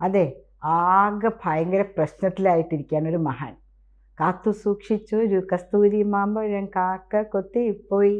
അതെ, ആകെ ഭയങ്കര പ്രശ്നത്തിലായിട്ടിരിക്കുകയാണ് ഒരു മഹാൻ. കാത്തു സൂക്ഷിച്ചൊരു കസ്തൂരി മാമ്പഴം കാക്ക കൊത്തിപ്പോയി,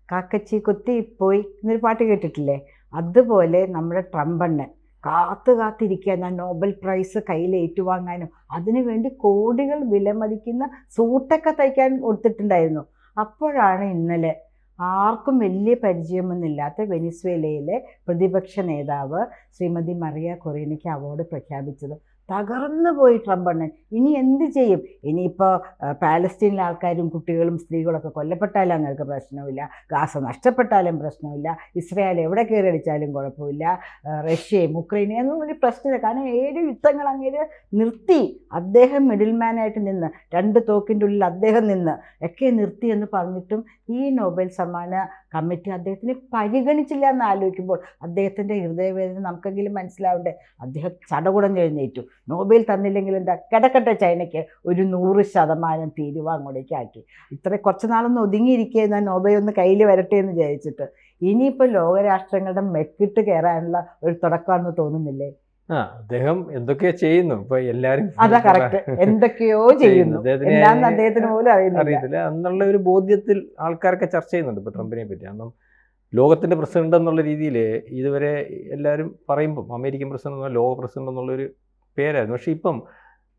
കാക്കച്ചി കൊത്തിപ്പോയി എന്നൊരു പാട്ട് കേട്ടിട്ടില്ലേ? അതുപോലെ നമ്മുടെ ട്രംപണ്ണൻ കാത്തിരിക്കാൻ നോബൽ പ്രൈസ് കയ്യിൽ ഏറ്റുവാങ്ങാനും അതിനു വേണ്ടി കോടികൾ വിലമതിക്കുന്ന സൂട്ടൊക്കെ തയ്ക്കാൻ കൊടുത്തിട്ടുണ്ടായിരുന്നു. അപ്പോഴാണ് ഇന്നലെ ആർക്കും വലിയ പരിചയമൊന്നുമില്ലാത്ത വെനിസ്വേലയിലെ പ്രതിപക്ഷ നേതാവ് ശ്രീമതി മറിയ കൊറീനയ്ക്ക് അവാർഡ് പ്രഖ്യാപിച്ചത്. തകർന്നു പോയി ട്രംപണ്ണൻ. ഇനി എന്ത് ചെയ്യും? ഇനിയിപ്പോൾ പാലസ്തീനിലെ ആൾക്കാരും കുട്ടികളും സ്ത്രീകളൊക്കെ കൊല്ലപ്പെട്ടാലും അങ്ങേർക്ക് പ്രശ്നമില്ല, ഗാസ നഷ്ടപ്പെട്ടാലും പ്രശ്നമില്ല, ഇസ്രായേൽ എവിടെ കയറിയടിച്ചാലും കുഴപ്പമില്ല, റഷ്യയും ഉക്രൈനും ഒന്നും ഒരു പ്രശ്നമില്ല. കാരണം 7 യുദ്ധങ്ങൾ അങ്ങേര് നിർത്തി. അദ്ദേഹം മിഡിൽ മാനായിട്ട് നിന്ന്, 2 തോക്കിൻ്റെ ഉള്ളിൽ അദ്ദേഹം നിന്ന് ഒക്കെ നിർത്തി എന്ന് പറഞ്ഞിട്ടും ഈ നോബൽ സമ്മാന കമ്മിറ്റി അദ്ദേഹത്തിനെ പരിഗണിച്ചില്ല എന്ന് ആലോചിക്കുമ്പോൾ അദ്ദേഹത്തിൻ്റെ ഹൃദയവേദന നമുക്കെങ്കിലും മനസ്സിലാവണ്ടേ? അദ്ദേഹം ചടകുടഞ്ഞ് എഴുന്നേറ്റു. നോബൽ തന്നില്ലെങ്കിൽ എന്താ, കിടക്കട്ടെ, ചൈനയ്ക്ക് ഒരു 100% തീരുവ അങ്ങോട്ടേക്ക് ആക്കി. ഇത്ര കുറച്ച് നാളൊന്ന് ഒതുങ്ങിയിരിക്കുന്ന നോബൽ ഒന്ന് കയ്യിൽ വരട്ടെ എന്ന് വിചാരിച്ചിട്ട് ഇനിയിപ്പോൾ ലോകരാഷ്ട്രങ്ങളുടെ മെക്കിട്ട് കയറാനുള്ള ഒരു തുടക്കമാണെന്ന് തോന്നുന്നില്ലേ? അദ്ദേഹം എന്തൊക്കെയോ ചെയ്യുന്നു. ഇപ്പൊ എല്ലാരും അതാ കറക്റ്റ്, എന്തൊക്കെയോ ചെയ്യുന്നു, എന്താണെന്ന് അദ്ദേഹത്തിന് പോലും അറിയത്തില്ല എന്നുള്ള ഒരു ബോധ്യത്തിൽ ആൾക്കാരൊക്കെ ചർച്ച ചെയ്യുന്നുണ്ട് ഇപ്പൊ ട്രംപിനെ പറ്റി. കാരണം ലോകത്തിന്റെ പ്രസിഡന്റ് എന്നുള്ള രീതിയിൽ ഇതുവരെ എല്ലാവരും പറയുമ്പം അമേരിക്കൻ പ്രസിഡന്റ് എന്നുള്ള ലോക പ്രസിഡന്റ് എന്നുള്ളൊരു പേരായിരുന്നു. പക്ഷെ ഇപ്പം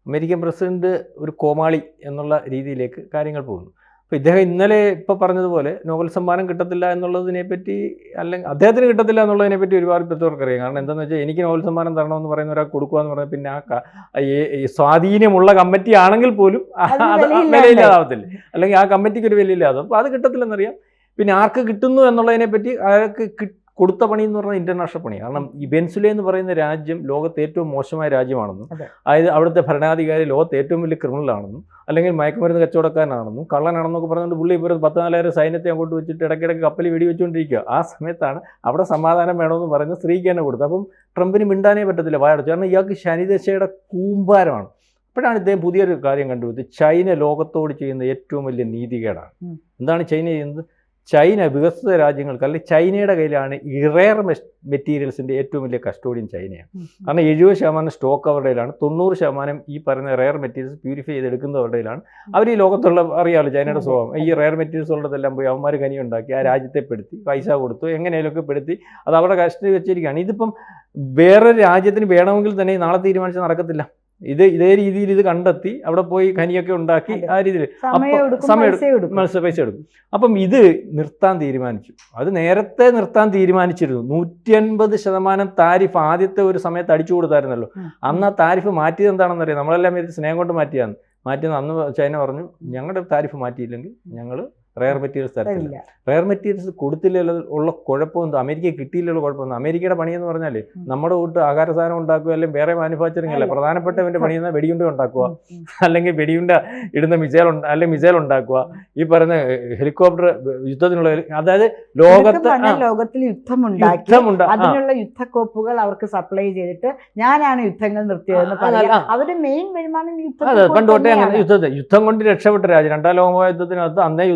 അമേരിക്കൻ പ്രസിഡന്റ് ഒരു കോമാളി എന്നുള്ള രീതിയിലേക്ക് കാര്യങ്ങൾ പോകുന്നു. അപ്പോൾ ഇദ്ദേഹം ഇന്നലെ ഇപ്പോൾ പറഞ്ഞതുപോലെ നോബൽ സമ്മാനം കിട്ടത്തില്ല എന്നുള്ളതിനെപ്പറ്റി, അല്ലെങ്കിൽ അദ്ദേഹത്തിന് കിട്ടത്തില്ല എന്നുള്ളതിനെപ്പറ്റി ഒരുപാട് പേർക്ക് അറിയാം. കാരണം എന്താണെന്ന് വെച്ചാൽ എനിക്ക് നോബൽ സമ്മാനം തരണമെന്ന് പറയുന്ന ഒരാൾ കൊടുക്കുക എന്ന് പറഞ്ഞാൽ പിന്നെ ഈ സ്വാധീനമുള്ള കമ്മിറ്റി ആണെങ്കിൽ പോലും അത് വിലയില്ലാതാവത്തില്ല, അല്ലെങ്കിൽ ആ കമ്മിറ്റിക്ക് ഒരു വിലയില്ലാതാവും. അപ്പോൾ അത് കിട്ടത്തില്ലെന്നറിയാം. പിന്നെ ആർക്ക് കിട്ടുന്നു എന്നുള്ളതിനെപ്പറ്റി അയാൾക്ക് കൊടുത്ത പണി എന്ന് പറഞ്ഞാൽ ഇന്റർനാഷണൽ പണി. കാരണം ഈ വെനിസ്വേല എന്ന് പറയുന്ന രാജ്യം ലോകത്തെ ഏറ്റവും മോശമായ രാജ്യമാണെന്നും, അതായത് അവിടുത്തെ ഭരണാധികാരി ലോകത്തെ ഏറ്റവും വലിയ ക്രിമിനലാണെന്നും, അല്ലെങ്കിൽ മയക്കുമരുന്ന് കച്ചവടക്കാരനാണെന്നും കള്ളനാണെന്നൊക്കെ പറഞ്ഞുകൊണ്ട് പുള്ളി ഇപ്പോൾ 10,000 സൈന്യത്തെ അങ്ങോട്ട് വെച്ചിട്ട് ഇടയ്ക്കിടയ്ക്ക് കപ്പൽ വെടിവെച്ചുകൊണ്ടിരിക്കുക. ആ സമയത്താണ് അവിടെ സമാധാനം വേണമെന്ന് പറയുന്ന സ്ത്രീക്ക് തന്നെ കൊടുത്തത്. അപ്പം ട്രംപിന് മിണ്ടാനേ പറ്റത്തില്ല, വായടച്ചു. കാരണം ഇയാൾക്ക് ശനിദശയുടെ കൂമ്പാരമാണ്. അപ്പോഴാണ് ഇദ്ദേഹം പുതിയൊരു കാര്യം കണ്ടുപിടിച്ചത്. ചൈന ലോകത്തോട് ചെയ്യുന്ന ഏറ്റവും വലിയ നീതികേടാണ്. എന്താണ് ചൈന ചെയ്യുന്നത്? ചൈന വികസിത രാജ്യങ്ങൾക്ക്, അല്ലെങ്കിൽ ചൈനയുടെ കയ്യിലാണ് ഈ റെയർ മെറ്റീരിയൽസിൻ്റെ ഏറ്റവും വലിയ കസ്റ്റോഡിയൻ ചൈനയാണ്. കാരണം 70% സ്റ്റോക്ക് അവരുടെ കയ്യിലാണ്, 90% ഈ പറയുന്ന റെയർ മെറ്റീരിയൽസ് പ്യൂരിഫൈ ചെയ്തെടുക്കുന്നവരുടെ കയ്യിലാണ്. അവർ ഈ ലോകത്തുള്ള അറിയാമല്ലോ ചൈനയുടെ സ്വഭാവം, ഈ റെയർ മെറ്റീരിയൽസ് ഉള്ളതെല്ലാം പോയി അവന്മാർ കനി ഉണ്ടാക്കി ആ രാജ്യത്തെ പെടുത്തി പൈസ കൊടുത്തു എങ്ങനെയൊക്കെ പെടുത്തി അത് അവിടെ കസ്റ്റഡി വെച്ചിരിക്കുകയാണ്. ഇതിപ്പം വേറൊരു രാജ്യത്തിന് വേണമെങ്കിൽ തന്നെ നാളെ തീരുമാനിച്ചാൽ നടക്കത്തില്ല. ഇതേ രീതിയിൽ ഇത് കണ്ടെത്തി അവിടെ പോയി ഖനിയൊക്കെ ഉണ്ടാക്കി ആ രീതിയിൽ പൈസ എടുക്കും. അപ്പം ഇത് നിർത്താൻ തീരുമാനിച്ചു. അത് നേരത്തെ നിർത്താൻ തീരുമാനിച്ചിരുന്നു. 150% താരിഫ് ആദ്യത്തെ ഒരു സമയത്ത് അടിച്ചു കൊടുത്തായിരുന്നല്ലോ. അന്ന് ആ താരിഫ് മാറ്റിയത് എന്താണെന്നറിയാം? നമ്മളെല്ലാം സ്നേഹം കൊണ്ട് മാറ്റിയത്. അന്ന് ചൈന പറഞ്ഞു ഞങ്ങളുടെ താരിഫ് മാറ്റിയില്ലെങ്കിൽ ഞങ്ങൾ റെയർ മെറ്റീരിയൽസ് തരത്തില്ല. റെയർ മെറ്റീരിയൽസ് കൊടുത്തില്ല ഉള്ള കുഴപ്പമെന്തോ, അമേരിക്ക കിട്ടിയില്ലുള്ള കുഴപ്പമെന്തോ. അമേരിക്കയുടെ പണിയെന്ന് പറഞ്ഞാൽ നമ്മുടെ കൂട്ട് ആഹാര സാധനം ഉണ്ടാക്കുക, അല്ലെങ്കിൽ വേറെ മാനുഫാക്ചറിങ് അല്ല. പ്രധാനപ്പെട്ടവൻ്റെ പണിയെന്നാൽ വെടിയുണ്ട ഉണ്ടാക്കുക, അല്ലെങ്കിൽ വെടിയുണ്ട ഇടുന്ന അല്ലെങ്കിൽ മിസൈൽ ഉണ്ടാക്കുക, ഈ പറയുന്ന ഹെലികോപ്റ്റർ യുദ്ധത്തിനുള്ള, അതായത് ലോകത്തിൽ യുദ്ധമുണ്ടാക്കി അതിനുള്ള യുദ്ധക്കോപ്പുകൾ അവർക്ക് സപ്ലൈ ചെയ്തിട്ട് ഞാനാണ് യുദ്ധങ്ങൾ നിർത്തിയതെന്ന് പറയാം. അവരുടെ മെയിൻ വരുമാനം പണ്ടോട്ടെ യുദ്ധം കൊണ്ട് രക്ഷപ്പെട്ട രാജ്യം. 2ാം ലോകമഹായുദ്ധത്തിനകത്ത് അന്നേ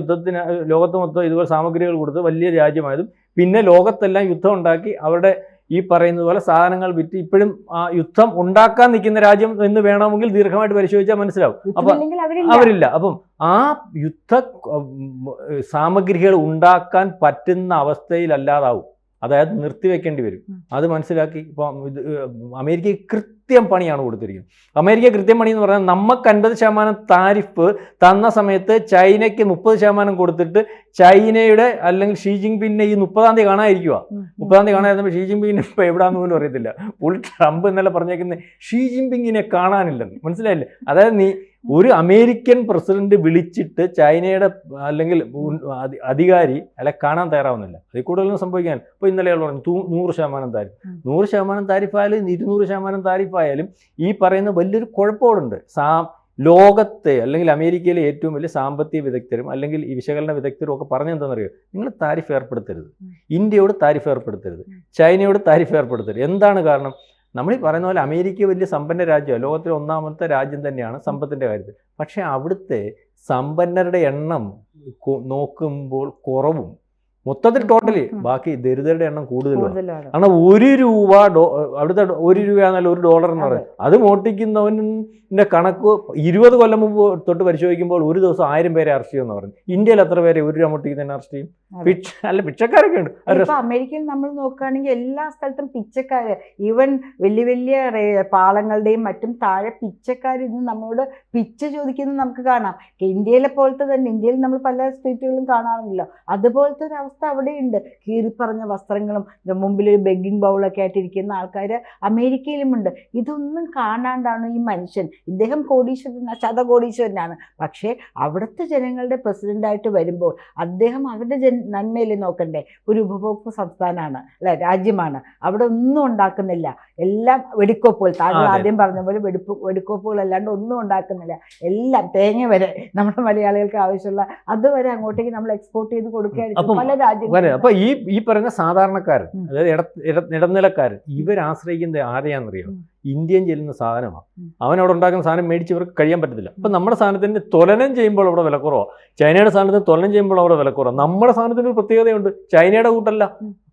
ലോകത്ത് മൊത്തം ഇതുപോലെ സാമഗ്രികൾ കൊടുത്ത് വലിയ രാജ്യമായതും പിന്നെ ലോകത്തെല്ലാം യുദ്ധം ഉണ്ടാക്കി അവരുടെ ഈ പറയുന്നത് പോലെ സാധനങ്ങൾ വിറ്റ് ഇപ്പോഴും ആ യുദ്ധം ഉണ്ടാക്കാൻ നിൽക്കുന്ന രാജ്യം എന്ന് വേണമെങ്കിൽ ദീർഘമായിട്ട് പരിശോധിച്ചാൽ മനസ്സിലാവും. അപ്പം അവരില്ല. അപ്പം ആ യുദ്ധ സാമഗ്രികൾ ഉണ്ടാക്കാൻ പറ്റുന്ന അവസ്ഥയിലല്ലാതാവും, അതായത് നിർത്തിവെക്കേണ്ടി വരും. അത് മനസ്സിലാക്കി ഇപ്പം അമേരിക്ക കൃത്യം പണിയാണ് കൊടുത്തിരിക്കുന്നത്. അമേരിക്ക കൃത്യം പണി എന്ന് പറഞ്ഞാൽ നമുക്ക് 50% താരിഫ് തന്ന സമയത്ത് ചൈനയ്ക്ക് 30% കൊടുത്തിട്ട് ചൈനയുടെ അല്ലെങ്കിൽ ഷീ ജിൻപിങ്ങിനെ ഈ 30-ാം തീയതി കാണാതിരിക്കുക. 30-ാം തീയതി കാണാതിരുന്നപ്പോൾ ഷീ ജിൻപിങ്ങിനെ ഇപ്പോൾ എവിടെയാണെന്ന് പോലും അറിയത്തില്ല. പുള്ളി ട്രംപ് എന്നല്ല പറഞ്ഞേക്കുന്നത് ഷീ ജിൻപിങ്ങിനെ കാണാനില്ലെന്ന്. മനസ്സിലായില്ലേ? അതായത് ഒരു അമേരിക്കൻ പ്രസിഡന്റ് വിളിച്ചിട്ട് ചൈനയുടെ അല്ലെങ്കിൽ അധികാരി കാണാൻ തയ്യാറാവുന്നില്ല. അതിൽ കൂടുതലൊന്നും സംഭവിക്കാൻ. ഇപ്പോൾ ഇന്നലെ പറഞ്ഞു 100% താരിഫ്. 100% താരിഫായാലും 200% താരിഫായാലും ഈ പറയുന്ന വലിയൊരു കുഴപ്പമുണ്ട്. ലോകത്തെ അല്ലെങ്കിൽ അമേരിക്കയിലെ ഏറ്റവും വലിയ സാമ്പത്തിക വിദഗ്ധരും അല്ലെങ്കിൽ ഈ വിശകലന വിദഗ്ധരും ഒക്കെ പറഞ്ഞെന്താണെന്നറിയോ? നിങ്ങൾ താരിഫ് ഏർപ്പെടുത്തരുത്, ഇന്ത്യയോട് താരിഫ് ഏർപ്പെടുത്തരുത്, ചൈനയോട് താരിഫ് ഏർപ്പെടുത്തരുത്. എന്താണ് കാരണം? നമ്മൾ ഈ പറയുന്ന പോലെ അമേരിക്ക വലിയ സമ്പന്ന രാജ്യമാണ്, ലോകത്തിലെ 1ാമത്തെ രാജ്യം തന്നെയാണ് സമ്പത്തിൻ്റെ കാര്യത്തിൽ. പക്ഷേ അവിടുത്തെ സമ്പന്നരുടെ എണ്ണം നോക്കുമ്പോൾ കുറവും മൊത്തത്തിൽ ടോട്ടലി. ബാക്കി ദരിദ്രരുടെ എണ്ണം കൂടുതലാണ്. കൂടുതലാണ്. കാരണം $1 അവിടുത്തെ $1 എന്നല്ല $1 എന്ന് പറയുന്നത്. അത് മോട്ടിക്കുന്നവൻ്റെ കണക്ക് 20 കൊല്ലം മുമ്പ് തൊട്ട് പരിശോധിക്കുമ്പോൾ ഒരു ദിവസം 1000 പേരെ അറസ്റ്റ് ചെയ്യുമെന്ന് പറഞ്ഞു. ഇന്ത്യയിൽ എത്ര പേരെ $1 മോട്ടിക്കുന്നതിന് അറസ്റ്റ് ചെയ്യും? പിച്ചക്കാരൊക്കെ ഉണ്ട്. ഇപ്പൊ അമേരിക്കയിൽ നമ്മൾ നോക്കുകയാണെങ്കിൽ എല്ലാ സ്ഥലത്തും പിച്ചക്കാര്, ഈവൻ വലിയ വലിയ പാളങ്ങളുടെയും മറ്റും താഴെ പിച്ചക്കാർ ഇന്ന് നമ്മളോട് പിച്ച ചോദിക്കുന്നത് നമുക്ക് കാണാം. ഇന്ത്യയിലെ പോലത്തെ തന്നെ, ഇന്ത്യയിൽ നമ്മൾ പല സ്ട്രീറ്റുകളും കാണാറുണ്ടല്ലോ, അതുപോലത്തെ ഒരു അവസ്ഥ അവിടെയുണ്ട്. കീറിപ്പറഞ്ഞ വസ്ത്രങ്ങളും മുമ്പിൽ ഒരു ബെഗിങ് ബൗളൊക്കെ ആയിട്ടിരിക്കുന്ന ആൾക്കാർ അമേരിക്കയിലുമുണ്ട്. ഇതൊന്നും കാണാണ്ടാണ് ഈ മനുഷ്യൻ. ഇദ്ദേഹം കോടീശ്വരനാണ്, ശതകോടീശ്വരനാണ്. പക്ഷേ അവിടുത്തെ ജനങ്ങളുടെ പ്രസിഡന്റായിട്ട് വരുമ്പോൾ അദ്ദേഹം അവരുടെ നന്മയിലേ നോക്കണ്ടേ? ഒരു ഉപഭോക്തൃ സംസ്ഥാനമാണ്, അല്ലെ, രാജ്യമാണ്. അവിടെ ഒന്നും ഉണ്ടാക്കുന്നില്ല, എല്ലാം വെടിക്കോപ്പുകൾ. താങ്കൾ ആദ്യം പറഞ്ഞ പോലെ വെടിക്കോപ്പുകൾ അല്ലാണ്ട് ഒന്നും ഉണ്ടാക്കുന്നില്ല. എല്ലാം തേങ്ങ വരെ നമ്മുടെ മലയാളികൾക്ക് ആവശ്യമുള്ള അതുവരെ അങ്ങോട്ടേക്ക് നമ്മൾ എക്സ്പോർട്ട് ചെയ്ത് കൊടുക്കുകയാണ് പല രാജ്യങ്ങളും. അപ്പൊ ഈ പറയുന്ന സാധാരണക്കാരൻ, അതായത് ഇടനിലക്കാരൻ, ഇവർ ആശ്രയിക്കുന്നത് ആരെയാണെന്നറിയോ? ഇന്ത്യൻ ചെല്ലുന്ന സാധനമാണ്. അവൻ അവിടെ ഉണ്ടാക്കുന്ന സാധനം മേടിച്ച് ഇവർക്ക് കഴിയാൻ പറ്റത്തില്ല. അപ്പം നമ്മുടെ സാധനത്തിന് തുലനം ചെയ്യുമ്പോൾ അവിടെ വില കുറവാണ്, ചൈനയുടെ സാധനത്തിന് തുലനം ചെയ്യുമ്പോൾ അവിടെ വില കുറവാണ്. നമ്മുടെ സാധനത്തിന് ഒരു പ്രത്യേകതയുണ്ട്, ചൈനയുടെ കൂട്ടല്ല,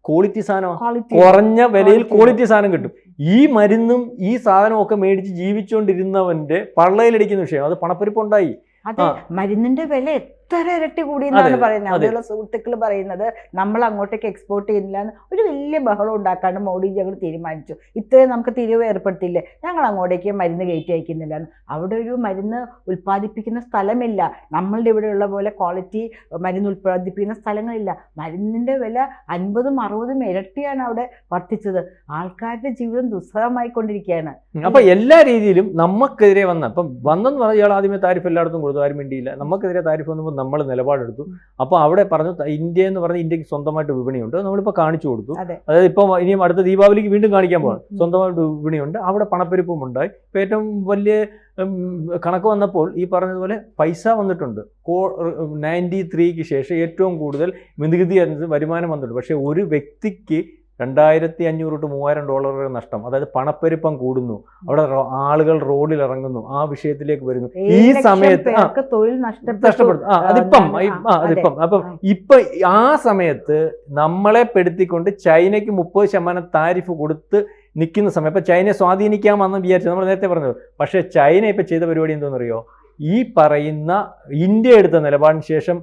ക്വാളിറ്റി സാധനമാണ്. കുറഞ്ഞ വിലയിൽ ക്വാളിറ്റി സാധനം കിട്ടും. ഈ മരുന്നും ഈ സാധനവും ഒക്കെ മേടിച്ച് ജീവിച്ചുകൊണ്ടിരുന്നവന്റെ പള്ളയിലടിക്കുന്ന വിഷയം, അത് പണപ്പെരുപ്പുണ്ടായി. അതെ, മരുന്നിന്റെ വില എത്ര ഇരട്ടി കൂടിയെന്നാണ് പറയുന്നത്. അവിടെയുള്ള സുഹൃത്തുക്കൾ പറയുന്നത് നമ്മൾ അങ്ങോട്ടേക്ക് എക്സ്പോർട്ട് ചെയ്യുന്നില്ല എന്ന്. ഒരു വലിയ ബഹളം ഉണ്ടാക്കാണ്ട് മോഡിജി ഞങ്ങൾ തീരുമാനിച്ചു, ഇത്രയും നമുക്ക് തിരിവ് ഏർപ്പെടുത്തിയില്ലേ, ഞങ്ങൾ അങ്ങോട്ടേക്ക് മരുന്ന് കയറ്റി അയക്കുന്നില്ല എന്ന്. അവിടെ ഒരു മരുന്ന് ഉൽപ്പാദിപ്പിക്കുന്ന സ്ഥലമില്ല. നമ്മളുടെ ഇവിടെയുള്ള പോലെ ക്വാളിറ്റി മരുന്ന് ഉൽപ്പാദിപ്പിക്കുന്ന സ്ഥലങ്ങളില്ല. മരുന്നിന്റെ വില 50-60 ഇരട്ടിയാണ് അവിടെ വർദ്ധിച്ചത്. ആൾക്കാരുടെ ജീവിതം ദുസ്സഹമായിക്കൊണ്ടിരിക്കുകയാണ്. അപ്പൊ എല്ലാ രീതിയിലും നമുക്കെതിരെ വന്നെന്ന് പറഞ്ഞാൽ ഇയാൾ ആദ്യമേ താരിഫ് എല്ലായിടത്തും കൊടുത്തു, ആരും വേണ്ടിയില്ല. നമുക്കെതിരെ താരിഫ് വന്നപ്പോൾ നമ്മൾ നിലപാടെടുത്തു. അപ്പോൾ അവിടെ പറഞ്ഞു ഇന്ത്യ എന്ന് പറഞ്ഞാൽ ഇന്ത്യക്ക് സ്വന്തമായിട്ട് വിപണിയുണ്ട്, നമ്മളിപ്പോൾ കാണിച്ചു കൊടുത്തു. അതായത് ഇപ്പോൾ ഇനിയും അടുത്ത ദീപാവലിക്ക് വീണ്ടും കാണിക്കാൻ പോകാം, സ്വന്തമായിട്ട് വിപണിയുണ്ട്. അവിടെ പണപ്പെരുപ്പവും ഉണ്ടായി. ഇപ്പോൾ ഏറ്റവും വലിയ കണക്ക് വന്നപ്പോൾ ഈ പറഞ്ഞതുപോലെ പൈസ വന്നിട്ടുണ്ട്. 93ക്ക് ശേഷം ഏറ്റവും കൂടുതൽ നികുതി വരുമാനം വന്നിട്ടുണ്ട്. പക്ഷേ ഒരു വ്യക്തിക്ക് $2500 to $3000 വരെ നഷ്ടം. അതായത് പണപ്പെരുപ്പം കൂടുന്നു, അവിടെ ആളുകൾ റോഡിൽ ഇറങ്ങുന്നു, ആ വിഷയത്തിലേക്ക് വരുന്നു. ഈ സമയത്ത് തൊഴിൽ നഷ്ടപ്പെടുത്തും. അപ്പം ഇപ്പൊ ആ സമയത്ത് നമ്മളെ പെടുത്തിക്കൊണ്ട് ചൈനയ്ക്ക് 30% താരിഫ് കൊടുത്ത് നിൽക്കുന്ന സമയം, ഇപ്പൊ ചൈനയെ സ്വാധീനിക്കാമെന്ന് വിചാരിച്ചു നമ്മൾ നേരത്തെ പറഞ്ഞത്. പക്ഷേ ചൈന ഇപ്പൊ ചെയ്ത പരിപാടി എന്താണെന്നറിയോ? ഈ പറയുന്ന ഇന്ത്യ എടുത്ത നിലപാടിന് ശേഷം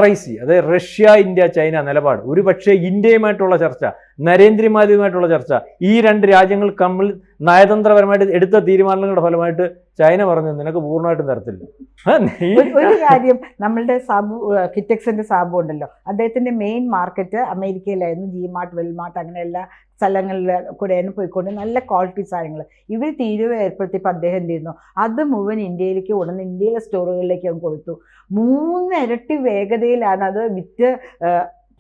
RIC, അതായത് റഷ്യ, ഇന്ത്യ, ചൈന നിലപാട്, ഒരു പക്ഷേ ഇന്ത്യയുമായിട്ടുള്ള ചർച്ച, നരേന്ദ്രമോദിയുമായിട്ടുള്ള ചർച്ച, ഈ രണ്ട് രാജ്യങ്ങൾ തമ്മിൽ നയതന്ത്രപരമായിട്ട് എടുത്ത തീരുമാനങ്ങളുടെ ഫലമായിട്ട് ചൈന പറഞ്ഞു നിനക്ക് പൂർണ്ണമായിട്ടും തരത്തില്ല. ഒരു കാര്യം, നമ്മളുടെ സാബു കിറ്റക്സിന്റെ സാബു ഉണ്ടല്ലോ, അദ്ദേഹത്തിന്റെ മെയിൻ മാർക്കറ്റ് അമേരിക്കയിലായിരുന്നു. ജിമാർട്ട്, വെൽമാർട്ട്, അങ്ങനെ എല്ലാ സ്ഥലങ്ങളിൽ കൂടെയാണ് പോയിക്കൊണ്ട് നല്ല ക്വാളിറ്റി സാധനങ്ങൾ ഇവർ തീരുവ ഏർപ്പെടുത്തിയപ്പോൾ അദ്ദേഹം എന്ത് ചെയ്യുന്നു, അത് മുഴുവൻ ഇന്ത്യയിലേക്ക് കൊണ്ടുവന്ന് ഇന്ത്യയിലെ സ്റ്റോറുകളിലേക്ക് അവൻ കൊടുത്തു. 3 ഇരട്ടി വേഗതയിലാണ് അത് വിറ്റ്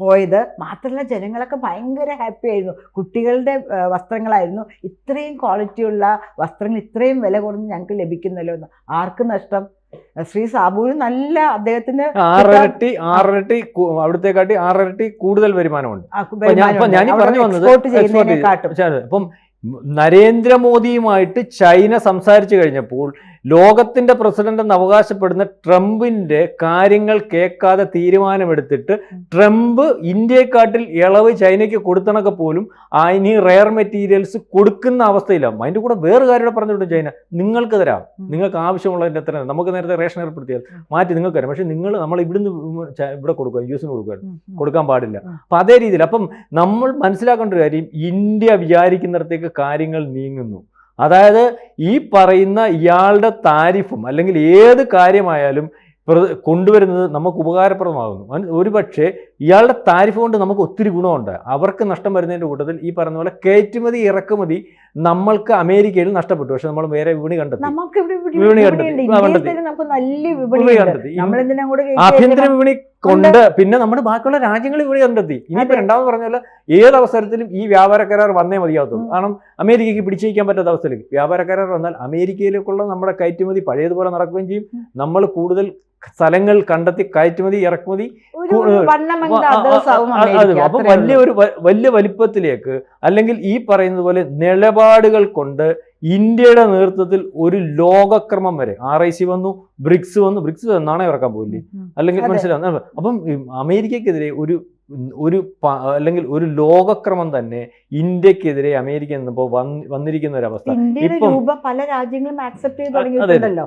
പോയത്. മാത്രമല്ല ജനങ്ങളൊക്കെ ഭയങ്കര ഹാപ്പി ആയിരുന്നു. കുട്ടികളുടെ വസ്ത്രങ്ങളായിരുന്നു. ഇത്രയും ക്വാളിറ്റിയുള്ള വസ്ത്രങ്ങൾ ഇത്രയും വില കുറഞ്ഞ് ഞങ്ങൾക്ക് ലഭിക്കുന്നല്ലോ എന്ന്. ആർക്ക് നഷ്ടം? ശ്രീ സാബുവിന് നല്ല, അദ്ദേഹത്തിന് 6 ഇരട്ടി അവിടത്തെക്കാട്ടി 6 ഇരട്ടി കൂടുതൽ വരുമാനമുണ്ട്. ഞാൻ പറഞ്ഞു വന്നത് അപ്പം നരേന്ദ്രമോദിയുമായിട്ട് ചൈന സംസാരിച്ചു കഴിഞ്ഞപ്പോൾ ലോകത്തിന്റെ പ്രസിഡന്റ് എന്ന് അവകാശപ്പെടുന്ന ട്രംപിന്റെ കാര്യങ്ങൾ കേൾക്കാതെ തീരുമാനമെടുത്തിട്ട് ട്രംപ് ഇന്ത്യയെക്കാട്ടിൽ ഇളവ് ചൈനയ്ക്ക് കൊടുത്തണൊക്കെ പോലും ഇനി റെയർ മെറ്റീരിയൽസ് കൊടുക്കുന്ന അവസ്ഥയിലാണ്. അതിൻ്റെ കൂടെ വേറെ കാര്യം പറഞ്ഞിട്ടുണ്ട് ചൈന, നിങ്ങൾക്ക് തരാം, നിങ്ങൾക്ക് ആവശ്യമുള്ളതിൻ്റെ എത്ര, നമുക്ക് നേരത്തെ റേഷൻ ഏർപ്പെടുത്തിയാൽ മാറ്റി നിങ്ങൾക്ക് തരാം, പക്ഷെ നമ്മൾ ഇവിടുന്ന് ഇവിടെ കൊടുക്കുക, US കൊടുക്കാൻ പാടില്ല. അപ്പം അതേ രീതിയിൽ അപ്പം നമ്മൾ മനസ്സിലാക്കേണ്ട ഒരു കാര്യം, ഇന്ത്യ വിചാരിക്കുന്നിടത്തേക്ക് കാര്യങ്ങൾ നീങ്ങുന്നു. അതായത് ഈ പറയുന്ന ഇയാളുടെ താരിഫും അല്ലെങ്കിൽ ഏത് കാര്യമായാലും കൊണ്ടുവരുന്നത് നമുക്ക് ഉപകാരപ്രദമാകുന്നു. ഒരുപക്ഷെ ഇയാളുടെ താരിഫ് കൊണ്ട് നമുക്ക് ഒത്തിരി ഗുണമുണ്ട്. അവർക്ക് നഷ്ടം വരുന്നതിൻ്റെ കൂട്ടത്തിൽ ഈ പറയുന്ന പോലെ കയറ്റുമതി ഇറക്കുമതി നമ്മൾക്ക് അമേരിക്കയിൽ നഷ്ടപ്പെട്ടു. പക്ഷെ നമ്മൾ വേറെ വിപണി കണ്ടെത്തി. ആഭ്യന്തര വിപണി കൊണ്ട് പിന്നെ നമ്മുടെ ബാക്കിയുള്ള രാജ്യങ്ങളിൽ വിപണി കണ്ടെത്തി. ഇനിയിപ്പോൾ രണ്ടാമത് പറഞ്ഞാൽ ഏത് അവസരത്തിലും ഈ വ്യാപാര കരാർ വന്നേ മതിയാകത്തുള്ളൂ. കാരണം അമേരിക്കയ്ക്ക് പിടിച്ചിരിക്കാൻ പറ്റാത്ത അവസ്ഥയിലേക്ക് വ്യാപാര കരാർ വന്നാൽ അമേരിക്കയിലേക്കുള്ള നമ്മുടെ കയറ്റുമതി പഴയതുപോലെ നടക്കുകയും ചെയ്യും. നമ്മൾ കൂടുതൽ സ്ഥലങ്ങൾ കണ്ടെത്തി കയറ്റുമതി ഇറക്കുമതി അപ്പം വലിയ വലിപ്പത്തിലേക്ക് അല്ലെങ്കിൽ ഈ പറയുന്നത് പോലെ നിലപാടുകൾ കൊണ്ട് ഇന്ത്യയുടെ നേതൃത്വത്തിൽ ഒരു ലോകക്രമം വരെ RIC വന്നു, ബ്രിക്സ് വന്നു. ബ്രിക്സ് നാണയം ഇറക്കാൻ പോയില്ലേ, അല്ലെങ്കിൽ മനസ്സിലാവും. അപ്പം അമേരിക്കക്കെതിരെ ഒരു അല്ലെങ്കിൽ ഒരു ലോകക്രമം തന്നെ ഇന്ത്യക്കെതിരെ അമേരിക്ക എന്നപ്പോൾ വന്നിരിക്കുന്ന ഒരു അവസ്ഥ. ഇന്ത്യയുടെ രൂപ പല രാജ്യങ്ങളും ആക്സെപ്റ്റ് ചെയ്ത് തുടങ്ങിയിട്ടുണ്ടല്ലോ.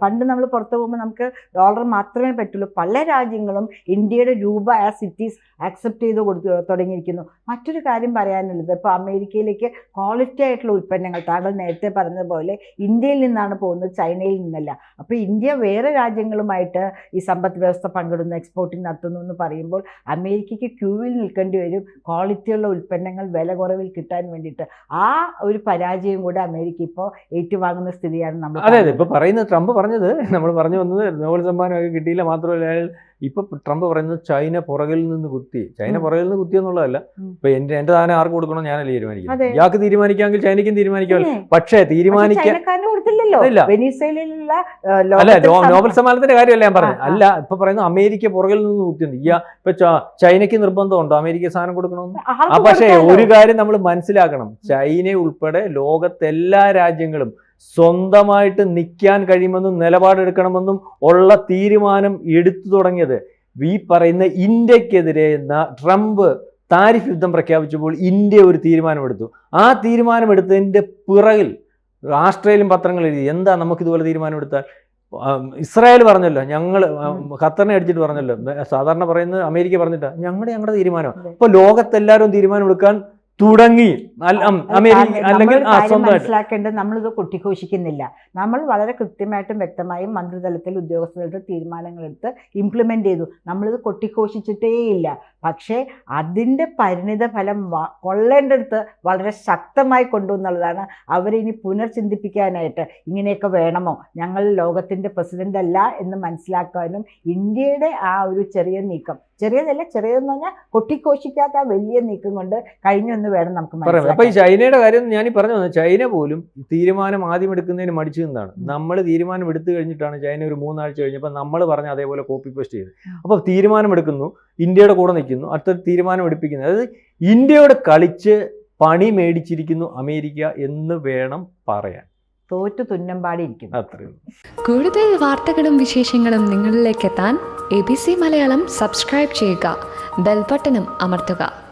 പണ്ട് നമ്മൾ പുറത്തു പോകുമ്പോൾ നമുക്ക് ഡോളർ മാത്രമേ പറ്റുള്ളൂ. പല രാജ്യങ്ങളും ഇന്ത്യയുടെ രൂപ ആസ് ഇറ്റ് ഈസ് ആക്സെപ്റ്റ് ചെയ്ത് തുടങ്ങിയിരിക്കുന്നു. മറ്റൊരു കാര്യം പറയാനുള്ളത്, ഇപ്പോൾ അമേരിക്കയിലേക്ക് ക്വാളിറ്റി ആയിട്ടുള്ള ഉൽപ്പന്നങ്ങൾ താങ്കൾ നേരത്തെ പറഞ്ഞതുപോലെ ഇന്ത്യയിൽ നിന്നാണ് പോകുന്നത്, ചൈനയിൽ നിന്നല്ല. അപ്പോൾ ഇന്ത്യ വേറെ രാജ്യങ്ങളുമായിട്ട് ഈ സമ്പദ് വ്യവസ്ഥ പങ്കിടുന്നു, എക്സ്പോർട്ടിങ് നടത്തുന്നു എന്ന് പറയുമ്പോൾ അമേരിക്കയ്ക്ക് ക്യൂവിൽ നിൽക്കേണ്ടി വരും ക്വാളിറ്റിയുള്ള ഉൽപ്പന്നങ്ങൾ വില കുറവിൽ കിട്ടാൻ വേണ്ടിയിട്ട്. ആ ഒരു പരാജയം കൂടെ അമേരിക്ക ഇപ്പോൾ ഏറ്റുവാങ്ങുന്ന സ്ഥിതിയാണ് നമ്മൾ. അതെ അതെ, ഇപ്പോൾ പറയുന്നത് ട്രംപ് പറഞ്ഞത്, നമ്മൾ പറഞ്ഞു വന്നത് നോബൽ സമ്മാനമൊക്കെ കിട്ടിയില്ല, മാത്രമല്ല അയാൾ ഇപ്പൊ ട്രംപ് പറയുന്നത് ചൈന പുറകിൽ നിന്ന് കുത്തി എന്നുള്ളതല്ല. ഇപ്പൊ എന്റെ സാധനം ആർക്ക് കൊടുക്കണം ഞാനല്ലേ തീരുമാനിക്കും. ഇയാൾക്ക് തീരുമാനിക്കാമെങ്കിൽ ചൈനയ്ക്കും തീരുമാനിക്കാമല്ലോ. പക്ഷേ തീരുമാനിക്കാൻ അല്ല, നോബൽ സമ്മാനത്തിന്റെ കാര്യമല്ല ഞാൻ പറഞ്ഞത്. അല്ല, ഇപ്പൊ പറയുന്നത് അമേരിക്ക പുറകിൽ നിന്ന് കുത്തിയുണ്ട്. ഇപ്പൊ ചൈനയ്ക്ക് നിർബന്ധമുണ്ടോ അമേരിക്ക സാധനം കൊടുക്കണമെന്ന്? പക്ഷേ ഒരു കാര്യം നമ്മൾ മനസ്സിലാക്കണം, ചൈന ഉൾപ്പെടെ ലോകത്തെല്ലാ രാജ്യങ്ങളും സ്വന്തമായിട്ട് നിൽക്കാൻ കഴിയുമെന്നും നിലപാടെടുക്കണമെന്നും ഉള്ള തീരുമാനം എടുത്തു തുടങ്ങിയത് ഈ പറയുന്ന ഇന്ത്യക്കെതിരെ ട്രംപ് താരിഫ് യുദ്ധം പ്രഖ്യാപിച്ചപ്പോൾ ഇന്ത്യ ഒരു തീരുമാനമെടുത്തു. ആ തീരുമാനമെടുത്തതിൻ്റെ പിറകിൽ ആസ്ട്രേലിയൻ പത്രങ്ങൾ എഴുതി, എന്താ നമുക്കിതുപോലെ തീരുമാനമെടുത്താൽ. ഇസ്രായേൽ പറഞ്ഞല്ലോ, ഞങ്ങൾ ഖത്തറിനെ അടിച്ചിട്ട് പറഞ്ഞല്ലോ. സാധാരണ പറയുന്നത് അമേരിക്ക പറഞ്ഞിട്ടാ ഞങ്ങളുടെ തീരുമാനം. അപ്പോൾ ലോകത്തെല്ലാവരും തീരുമാനമെടുക്കാൻ തുടങ്ങി. അല്ലെങ്കിൽ മനസ്സിലാക്കേണ്ടത്, നമ്മളിത് കൊട്ടിഘോഷിക്കുന്നില്ല. നമ്മൾ വളരെ കൃത്യമായിട്ടും വ്യക്തമായും മന്ത്രിതലത്തിൽ ഉദ്യോഗസ്ഥരുടെ തീരുമാനങ്ങളെടുത്ത് ഇംപ്ലിമെന്റ് ചെയ്തു. നമ്മളിത് കൊട്ടിഘോഷിച്ചിട്ടേയില്ല. പക്ഷേ അതിൻ്റെ പരിണിത ഫലം കൊള്ളേണ്ടടുത്ത് വളരെ ശക്തമായി കൊണ്ടുവന്നുള്ളതാണ്. അവരിനി പുനർചിന്തിപ്പിക്കാനായിട്ട് ഇങ്ങനെയൊക്കെ വേണമോ, ഞങ്ങൾ ലോകത്തിൻ്റെ പ്രസിഡന്റ് അല്ല എന്ന് മനസ്സിലാക്കാനും ഇന്ത്യയുടെ ആ ഒരു ചെറിയ നീക്കം, ചെറിയതെന്ന് പറഞ്ഞാൽ കൊട്ടിഘോഷിക്കാത്ത ആ വലിയ നീക്കം കൊണ്ട് കഴിഞ്ഞൊന്ന് വേണം നമുക്ക് മനസ്സിലാക്കാം. അപ്പൊ ഈ ചൈനയുടെ കാര്യം ഞാൻ പറഞ്ഞു വന്നത്, ചൈന പോലും തീരുമാനം ആദ്യം എടുക്കുന്നതിന് മടിച്ചു നിന്നാണ്. നമ്മൾ തീരുമാനം എടുത്തു കഴിഞ്ഞിട്ടാണ് ചൈന ഒരു 3 ആഴ്ച കഴിഞ്ഞപ്പോൾ നമ്മൾ പറഞ്ഞ അതേപോലെ കോപ്പി പേസ്റ്റ് ചെയ്ത്. അപ്പോൾ തീരുമാനം എടുക്കുന്നു, ഇന്ത്യയുടെ കൂടെ നിൽക്കുന്നു, അടുത്ത തീരുമാനം എടുപ്പിക്കുന്നു. അതായത് ഇന്ത്യയോട് കളിച്ച് പണി മേടിച്ചിരിക്കുന്നു അമേരിക്ക എന്ന് വേണം പറയാൻ. തോറ്റു തുന്നമ്പാടിയിരിക്കുന്നു. അത്രയും. കൂടുതൽ വാർത്തകളും വിശേഷങ്ങളും നിങ്ങളിലേക്ക് എത്താൻ ABC മലയാളം സബ്സ്ക്രൈബ് ചെയ്യുക, ബെൽ ബട്ടണും അമർത്തുക.